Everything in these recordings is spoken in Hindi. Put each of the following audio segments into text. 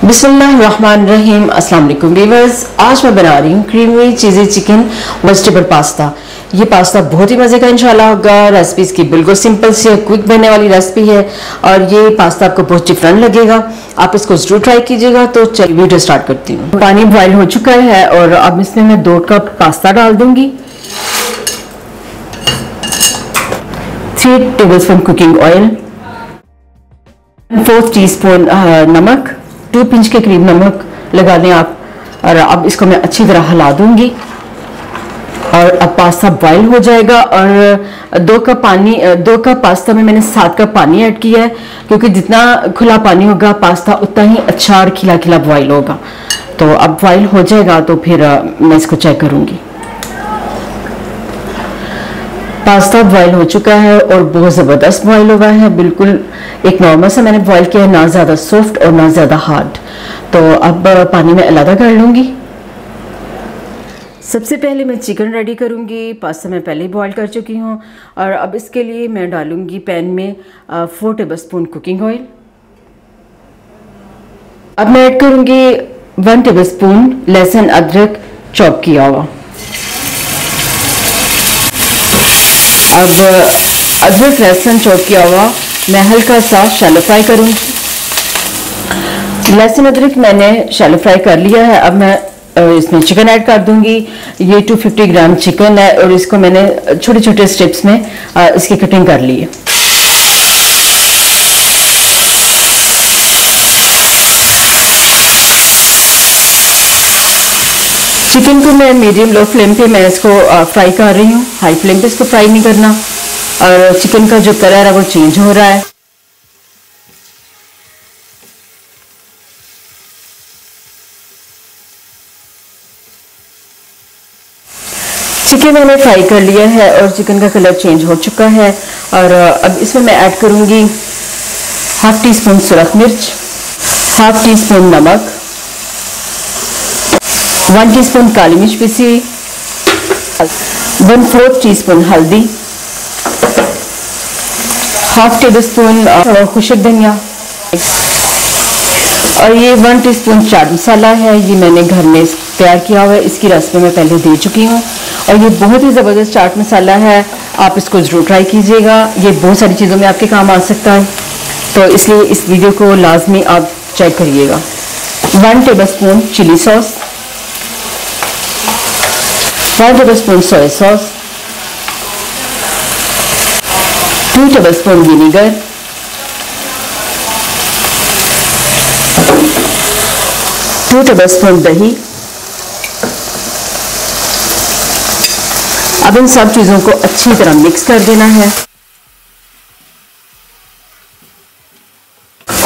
बिस्मिल्लाहिर्रहमानिर्रहीम। अस्सलाम वालेकुम व्यूअर्स, आज मैं बना रही हूँ क्रीमी चीज़ी चिकन वेजिटेबल पास्ता। ये पास्ता बहुत ही मज़े का इंशाल्लाह होगा। रेसिपी इसकी बिल्कुल सिंपल सी है, क्विक बनने वाली रेसिपी है और ये पास्ता आपको बहुत डिफरेंट लगेगा। आप इसको जरूर ट्राई कीजिएगा। तो चलिए वीडियो स्टार्ट करती हूँ। पानी बॉयल हो चुका है और अब इसमें मैं 2 कप पास्ता डाल दूंगी। 3 टेबलस्पून कुकिंग ऑयल, 4 टीस्पून नमक, 2 पिंच के करीब नमक लगा दें आप। और अब इसको मैं अच्छी तरह हिला दूंगी और अब पास्ता बॉईल हो जाएगा। और 2 कप पास्ता में मैंने 7 कप पानी ऐड किया है, क्योंकि जितना खुला पानी होगा पास्ता उतना ही अच्छा और खिला खिला बॉईल होगा। तो अब बॉईल हो जाएगा तो फिर मैं इसको चेक करूंगी। पास्ता बॉईल हो चुका है और बहुत ज़बरदस्त बॉईल हुआ है। बिल्कुल एक नॉर्मल सा मैंने बॉईल किया है, ना ज़्यादा सॉफ्ट और ना ज़्यादा हार्ड। तो अब पानी में अलग कर लूँगी। सबसे पहले मैं चिकन रेडी करूँगी। पास्ता मैं पहले ही बॉईल कर चुकी हूँ और अब इसके लिए मैं डालूँगी पैन में 4 टेबलस्पून कुकिंग ऑयल। अब मैं ऐड करूँगी 1 टेबलस्पून लहसुन अदरक चॉप किया हुआ। अब अदरक लहसुन चॉप किया हुआ मैं हल्का सा शैलो फ्राई करूँगी। लहसुन अदरक मैंने शैलो फ्राई कर लिया है। अब मैं इसमें चिकन ऐड कर दूंगी। ये 250 ग्राम चिकन है और इसको मैंने छोटे छोटे स्ट्रिप्स में इसकी कटिंग कर ली है। चिकन को मैं मीडियम लो फ्लेम पे मैं इसको फ्राई कर रही हूँ। हाई फ्लेम पे इसको फ्राई नहीं करना। और चिकन का जो कलर है वो चेंज हो रहा है। चिकन मैंने फ्राई कर लिया है और चिकन का कलर चेंज हो चुका है। और अब इसमें मैं ऐड करूँगी 1/2 टीस्पून सुरख मिर्च, 1/2 टीस्पून नमक, 1 टीस्पून काली मिर्च पीसी, 1/4 टीस्पून हल्दी, 1/2 टेबलस्पून खुशक धनिया और ये 1 टीस्पून चाट मसाला है। ये मैंने घर में तैयार किया हुआ है। इसकी रेसिपी मैं पहले दे चुकी हूँ और ये बहुत ही ज़बरदस्त चाट मसाला है। आप इसको ज़रूर ट्राई कीजिएगा। ये बहुत सारी चीज़ों में आपके काम आ सकता है, तो इसलिए इस वीडियो को लाजमी आप चेक करिएगा। 1 tablespoon chilli sauce, 1 tablespoon soya sauce, 2 tablespoon vinegar, 2 tablespoon दही। अब इन सब चीज़ों को अच्छी तरह मिक्स कर देना है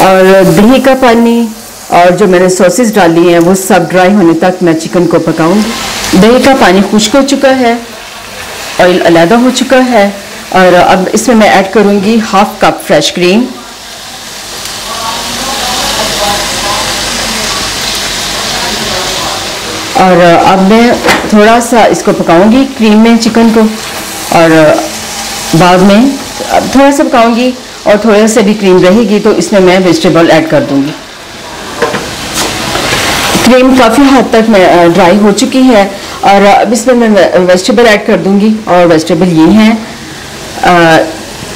और दही का पानी और जो मैंने सॉसेस डाली हैं वो सब ड्राई होने तक मैं चिकन को पकाऊंगी। दही का पानी खुश्क हो चुका है, ऑयल अलग हो चुका है और अब इसमें मैं ऐड करूंगी 1/2 कप फ्रेश क्रीम। और अब मैं थोड़ा सा इसको पकाऊंगी क्रीम में चिकन को और बाद में अब थोड़ा सा पकाऊंगी और थोड़ा सा भी क्रीम रहेगी तो इसमें मैं वेजिटेबल ऐड कर दूंगी। क्रीम काफ़ी हद तक मैं ड्राई हो चुकी है और अब इसमें मैं वेजिटेबल ऐड कर दूंगी और वेजिटेबल ये हैं।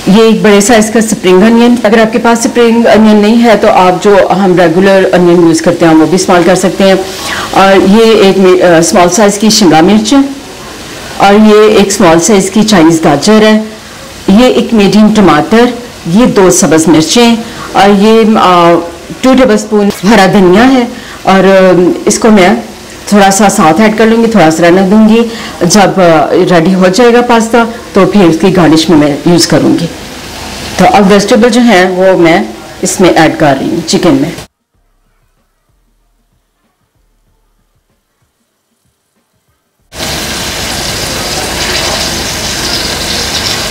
ये एक बड़े साइज़ का स्प्रिंग अनियन। अगर आपके पास स्प्रिंग अनियन नहीं है तो आप जो हम रेगुलर अनियन यूज़ करते हैं वो भी इस्तेमाल कर सकते हैं। और ये एक स्मॉल साइज़ की शिमला मिर्च है और ये एक स्मॉल साइज़ की चाइनीज़ गाजर है। ये एक मीडियम टमाटर, ये 2 सब्ज़ मिर्चें और ये 2 टेबलस्पून हरा धनिया है। और इसको मैं थोड़ा सा साथ ऐड कर लूँगी, थोड़ा सा रहने दूँगी। जब रेडी हो जाएगा पास्ता तो फिर उसकी गार्निश में मैं यूज़ करूँगी। तो अब वेजिटेबल जो हैं वो मैं इसमें ऐड कर रही हूँ चिकन में।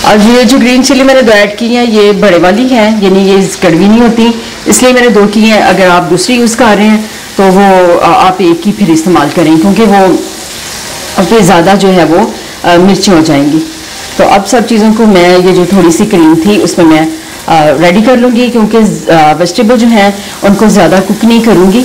और ये जो ग्रीन चिली मैंने 2 ऐड की हैं ये बड़े वाली हैं, यानी ये कड़वी नहीं होती, इसलिए मैंने 2 की हैं। अगर आप दूसरी यूज़ कर रहे हैं तो वो आप एक ही फिर इस्तेमाल करें, क्योंकि वो फिर ज़्यादा जो है वो मिर्ची हो जाएंगी। तो अब सब चीज़ों को मैं ये जो थोड़ी सी क्रीम थी उसमें मैं रेडी कर लूँगी, क्योंकि वेजिटेबल जो हैं उनको ज़्यादा कुक नहीं करूँगी,